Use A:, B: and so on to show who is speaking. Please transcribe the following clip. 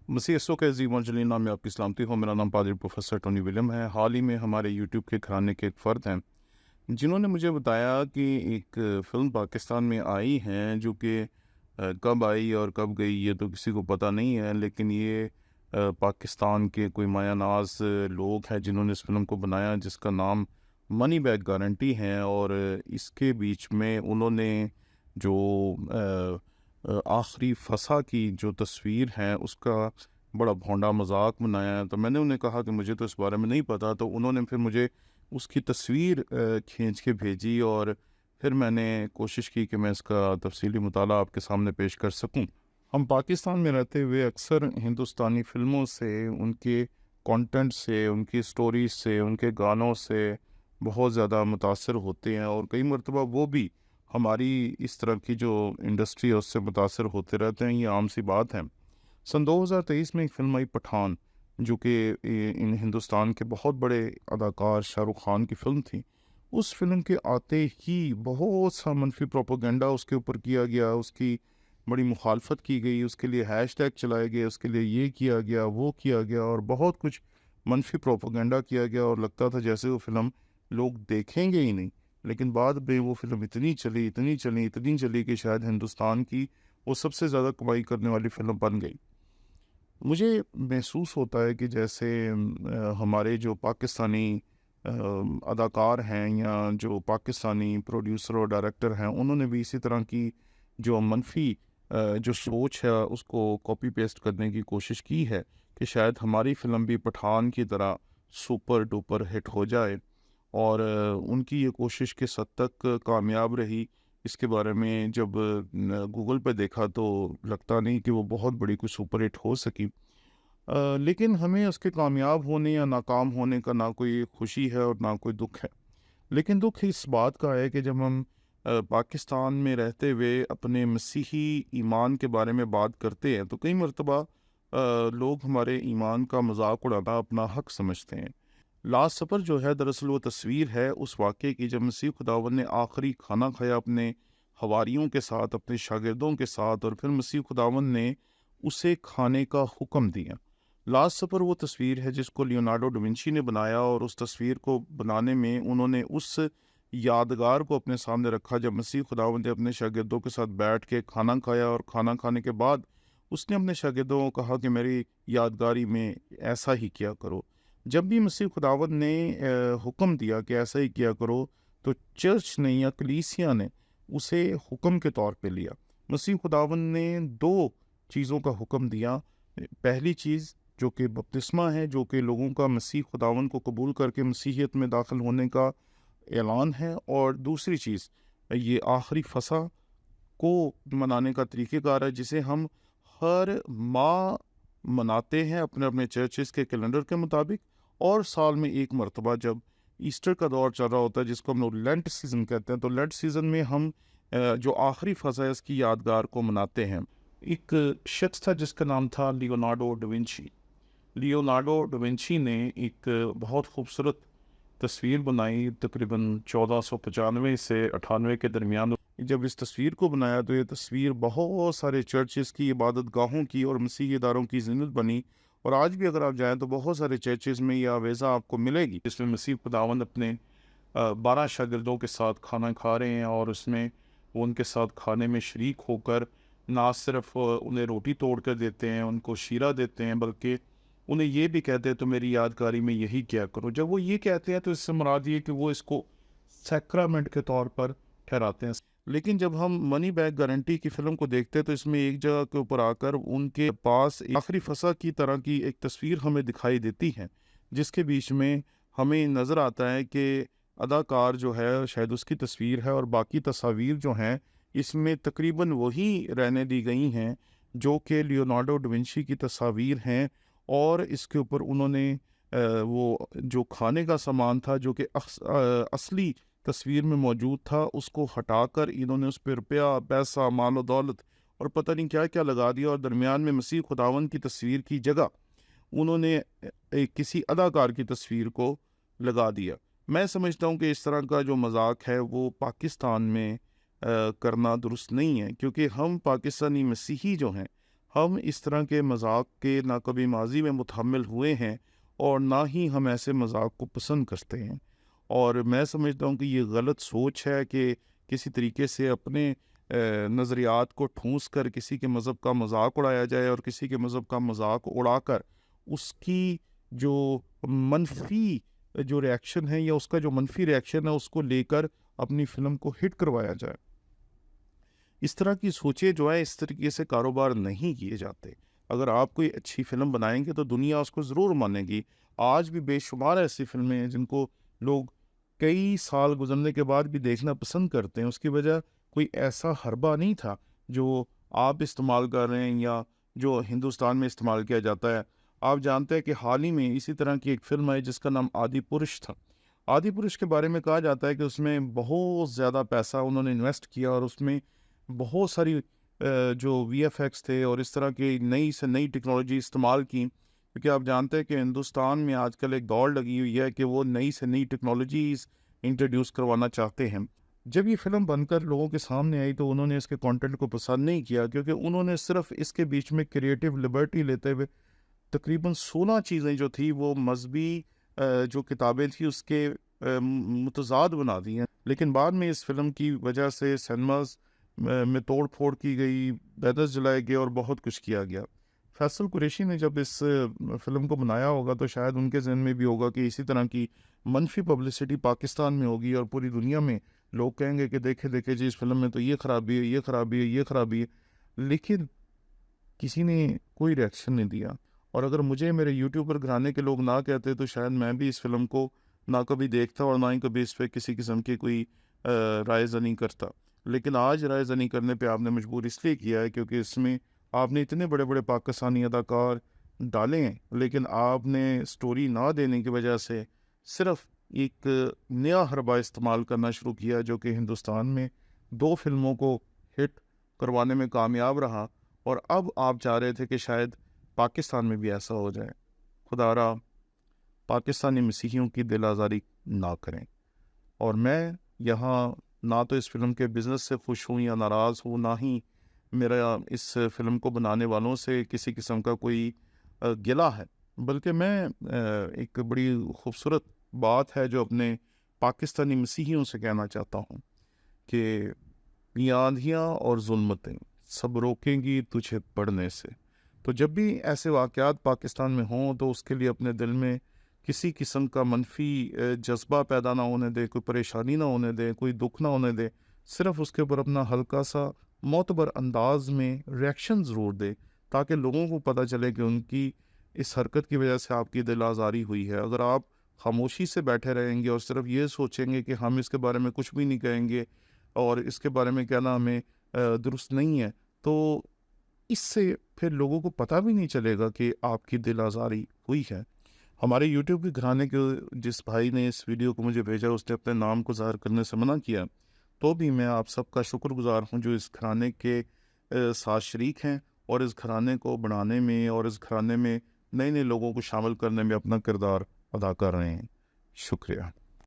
A: मसीह यीशु के अज़ीम और जलील नाम में आपकी सलामती हो। मेरा नाम पादरी प्रोफेसर टोनी विलियम है। हाल ही में हमारे यूट्यूब के घराने के एक फ़र्द हैं जिन्होंने मुझे बताया कि एक फ़िल्म पाकिस्तान में आई है जो कि कब आई और कब गई ये तो किसी को पता नहीं है, लेकिन ये पाकिस्तान के कोई माया नाज लोग हैं जिन्होंने इस फ़िल्म को बनाया जिसका नाम मनी बैग गारंटी है। और इसके बीच में उन्होंने जो आखिरी फसा की जो तस्वीर है उसका बड़ा भोंडा मजाक बनाया है। तो मैंने उन्हें कहा कि मुझे तो इस बारे में नहीं पता, तो उन्होंने फिर मुझे उसकी तस्वीर खींच के भेजी और फिर मैंने कोशिश की कि मैं इसका तफसीली मुताला आपके सामने पेश कर सकूं। हम पाकिस्तान में रहते हुए अक्सर हिंदुस्तानी फ़िल्मों से, उनके कंटेंट से, उनकी स्टोरीज से, उनके गानों से बहुत ज़्यादा मुतासर होते हैं और कई मरतबा वो भी हमारी इस तरह की जो इंडस्ट्री है उससे मुतासर होते रहते हैं। ये आम सी बात है। सन 2023 में एक फ़िल्म आई पठान, जो कि इन हिंदुस्तान के बहुत बड़े अदाकार शाहरुख खान की फ़िल्म थी। उस फिल्म के आते ही बहुत सा मनफी प्रोपोगंडा उसके ऊपर किया गया, उसकी बड़ी मुखालफत की गई, उसके लिए हैशटैग चलाए गए, उसके लिए ये किया गया, वो किया गया और बहुत कुछ मनफी प्रोपोगंडा किया गया और लगता था जैसे वो फ़िल्म लोग देखेंगे ही नहीं। लेकिन बाद में वो फ़िल्म इतनी चली, इतनी चली, इतनी चली कि शायद हिंदुस्तान की वो सबसे ज़्यादा कमाई करने वाली फ़िल्म बन गई। मुझे महसूस होता है कि जैसे हमारे जो पाकिस्तानी अदाकार हैं या जो पाकिस्तानी प्रोड्यूसर और डायरेक्टर हैं उन्होंने भी इसी तरह की जो मनफी जो सोच है उसको कॉपी पेस्ट करने की कोशिश की है कि शायद हमारी फ़िल्म भी पठान की तरह सुपर डुपर हिट हो जाए। और उनकी ये कोशिश किस हद तक कामयाब रही, इसके बारे में जब गूगल पे देखा तो लगता नहीं कि वो बहुत बड़ी कोई सुपर हिट हो सकी। लेकिन हमें उसके कामयाब होने या नाकाम होने का ना कोई खुशी है और ना कोई दुख है। लेकिन दुख इस बात का है कि जब हम पाकिस्तान में रहते हुए अपने मसीही ईमान के बारे में बात करते हैं तो कई मरतबा लोग हमारे ईमान का मजाक उड़ाना अपना हक समझते हैं। लास्ट सफ़र जो है दरअसल वो तस्वीर है उस वाक़े की जब मसीह खुदावंद ने आखिरी खाना खाया अपने हवारियों के साथ, अपने शागिर्दों के साथ, और फिर मसीह खुदावंद ने उसे खाने का हुक्म दिया। लास्ट सफ़र वो तस्वीर है जिसको लियोनार्डो डा विंची ने बनाया और उस तस्वीर को बनाने में उन्होंने उस यादगार को अपने सामने रखा जब मसीह खुदावंद ने अपने शागिर्दों के साथ बैठ के खाना खाया और खाना खाने के बाद उसने अपने शागिर्दों को कहा कि मेरी यादगारी में ऐसा ही किया करो। जब भी मसीह खुदावंद ने हुक्म दिया कि ऐसा ही किया करो तो चर्च ने या कलीसिया ने उसे हुक्म के तौर पे लिया। मसीह खुदावंद ने दो चीज़ों का हुक्म दिया। पहली चीज़ जो कि बपतिस्मा है, जो कि लोगों का मसीह खुदावंद को कबूल करके मसीहियत में दाखिल होने का ऐलान है, और दूसरी चीज़ ये आखिरी फसा को मनाने का तरीक़ेकार है जिसे हम हर माह मनाते हैं अपने अपने चर्चेज़ के कैलेंडर के मुताबिक, और साल में एक मरतबा जब ईस्टर का दौर चल रहा होता है जिसको हम लोग लेंट सीज़न कहते हैं, तो लेंट सीज़न में हम जो आखिरी फसा है इसकी यादगार को मनाते हैं। एक शख्स था जिसका नाम था Leonardo da Vinci. Leonardo da Vinci ने एक बहुत खूबसूरत तस्वीर बनाई तकरीबन 1495 से 98 के दरमियान। जब इस तस्वीर को बनाया तो ये तस्वीर बहुत सारे चर्चेस की, इबादत गाहों की और मसीही इदारों की ज़ीनत बनी। और आज भी अगर आप जाएँ तो बहुत सारे चर्चेस में यह आवेज़ा आपको मिलेगी जिसमें मसीह खुदावंद अपने 12 शागिर्दों के साथ खाना खा रहे हैं और उसमें वो उनके साथ खाने में शरीक होकर ना सिर्फ उन्हें रोटी तोड़ कर देते हैं, उनको शीरा देते हैं, बल्कि उन्हें ये भी कहते हैं तो मेरी यादगारी में यही किया करो। जब वो ये कहते हैं तो इससे मुराद ये कि वो इसको सैक्रामेंट के तौर पर ठहराते हैं। लेकिन जब हम मनी बैग गारंटी की फ़िल्म को देखते हैं तो इसमें एक जगह के ऊपर आकर उनके पास आखिरी फसा की तरह की एक तस्वीर हमें दिखाई देती है जिसके बीच में हमें नज़र आता है कि अदाकार जो है शायद उसकी तस्वीर है और बाकी तस्वीर जो हैं इसमें तकरीबन वही रहने दी गई हैं जो कि लियोनार्डो डा विंची की तस्वीर हैं। और इसके ऊपर उन्होंने वो जो खाने का सामान था जो कि असली तस्वीर में मौजूद था उसको हटाकर इन्होंने उस पर रुपया, पैसा, माल और दौलत और पता नहीं क्या क्या लगा दिया और दरमियान में मसीह खुदावंद की तस्वीर की जगह उन्होंने एक किसी अदाकार की तस्वीर को लगा दिया। मैं समझता हूँ कि इस तरह का जो मजाक है वो पाकिस्तान में करना दुरुस्त नहीं है, क्योंकि हम पाकिस्तानी मसीही जो हैं ہم اس طرح کے مذاق کے نہ کبھی ماضی میں متحمل ہوئے ہیں اور نہ ہی ہم ایسے مذاق کو پسند کرتے ہیں، اور میں سمجھتا ہوں کہ یہ غلط سوچ ہے کہ کسی طریقے سے اپنے نظریات کو ٹھونس کر کسی کے مذہب کا مذاق اڑایا جائے، اور کسی کے مذہب کا مذاق اڑا کر اس کی جو منفی جو ریاکشن ہے یا اس کا جو منفی ریاکشن ہے اس کو لے کر اپنی فلم کو ہٹ کروایا جائے۔ اس طرح کی سوچیں جو ہے اس طریقے سے کاروبار نہیں کیے جاتے۔ اگر آپ کوئی اچھی فلم بنائیں گے تو دنیا اس کو ضرور مانے گی۔ آج بھی بے شمار ایسی فلمیں ہیں جن کو لوگ کئی سال گزرنے کے بعد بھی دیکھنا پسند کرتے ہیں۔ اس کی وجہ کوئی ایسا حربہ نہیں تھا جو آپ استعمال کر رہے ہیں یا جو ہندوستان میں استعمال کیا جاتا ہے۔ آپ جانتے ہیں کہ حال ہی میں اسی طرح کی ایک فلم آئی جس کا نام آدی پرش تھا۔ آدی پرش کے بارے میں کہا جاتا ہے کہ اس میں بہت زیادہ پیسہ انہوں نے انویسٹ کیا، اور اس میں بہت ساری جو وی ایف ایکس تھے اور اس طرح کی نئی سے نئی ٹیکنالوجی استعمال کی، کیونکہ آپ جانتے ہیں کہ ہندوستان میں آج کل ایک دوڑ لگی ہوئی ہے کہ وہ نئی سے نئی ٹیکنالوجیز انٹروڈیوس کروانا چاہتے ہیں۔ جب یہ فلم بن کر لوگوں کے سامنے آئی تو انہوں نے اس کے کانٹینٹ کو پسند نہیں کیا، کیونکہ انہوں نے صرف اس کے بیچ میں کریٹیو لبرٹی لیتے ہوئے تقریباً 16 چیزیں جو تھی وہ مذہبی جو کتابیں تھیں اس کے متضاد بنا دی ہیں۔ لیکن بعد میں اس فلم کی وجہ سے سینماز میں توڑ پھوڑ کی گئی، بینرز جلائے گئے اور بہت کچھ کیا گیا۔ فیصل قریشی نے جب اس فلم کو بنایا ہوگا تو شاید ان کے ذہن میں بھی ہوگا کہ اسی طرح کی منفی پبلسٹی پاکستان میں ہوگی اور پوری دنیا میں لوگ کہیں گے کہ دیکھیں دیکھیں جی اس فلم میں تو یہ خرابی ہے، یہ خرابی ہے، یہ خرابی ہے، لیکن کسی نے کوئی ریئیکشن نہیں دیا۔ اور اگر مجھے میرے یوٹیوبر گھرانے کے لوگ نہ کہتے تو شاید میں بھی اس فلم کو نہ کبھی دیکھتا اور نہ ہی کبھی اس پہ کسی قسم کی کوئی رائے زنی کرتا۔ لیکن آج رائے زنی کرنے پہ آپ نے مجبور اس لیے کیا ہے کیونکہ اس میں آپ نے اتنے بڑے بڑے پاکستانی اداکار ڈالے ہیں، لیکن آپ نے سٹوری نہ دینے کی وجہ سے صرف ایک نیا حربہ استعمال کرنا شروع کیا جو کہ ہندوستان میں 2 فلموں کو ہٹ کروانے میں کامیاب رہا، اور اب آپ چاہ رہے تھے کہ شاید پاکستان میں بھی ایسا ہو جائے۔ خدا را پاکستانی مسیحیوں کی دل آزاری نہ کریں۔ اور میں یہاں نہ تو اس فلم کے بزنس سے خوش ہوں یا ناراض ہوں، نہ ہی میرا اس فلم کو بنانے والوں سے کسی قسم کا کوئی گلہ ہے، بلکہ میں ایک بڑی خوبصورت بات ہے جو اپنے پاکستانی مسیحیوں سے کہنا چاہتا ہوں کہ یہ آندھیاں اور ظلمتیں سب روکیں گی تجھے پڑھنے سے۔ تو جب بھی ایسے واقعات پاکستان میں ہوں تو اس کے لیے اپنے دل میں کسی قسم کا منفی جذبہ پیدا نہ ہونے دے، کوئی پریشانی نہ ہونے دے، کوئی دکھ نہ ہونے دے، صرف اس کے اوپر اپنا ہلکا سا معتبر انداز میں ریاکشن ضرور دے تاکہ لوگوں کو پتہ چلے کہ ان کی اس حرکت کی وجہ سے آپ کی دل آزاری ہوئی ہے۔ اگر آپ خاموشی سے بیٹھے رہیں گے اور صرف یہ سوچیں گے کہ ہم اس کے بارے میں کچھ بھی نہیں کہیں گے اور اس کے بارے میں کہنا ہمیں درست نہیں ہے، تو اس سے پھر لوگوں کو پتہ بھی نہیں چلے گا کہ آپ کی دل آزاری ہوئی ہے۔ ہمارے یوٹیوب کے گھرانے کے جس بھائی نے اس ویڈیو کو مجھے بھیجا اس نے اپنے نام کو ظاہر کرنے سے منع کیا، تو بھی میں آپ سب کا شکر گزار ہوں جو اس گھرانے کے ساتھ شریک ہیں اور اس گھرانے کو بڑھانے میں اور اس گھرانے میں نئے نئے لوگوں کو شامل کرنے میں اپنا کردار ادا کر رہے ہیں۔ شکریہ۔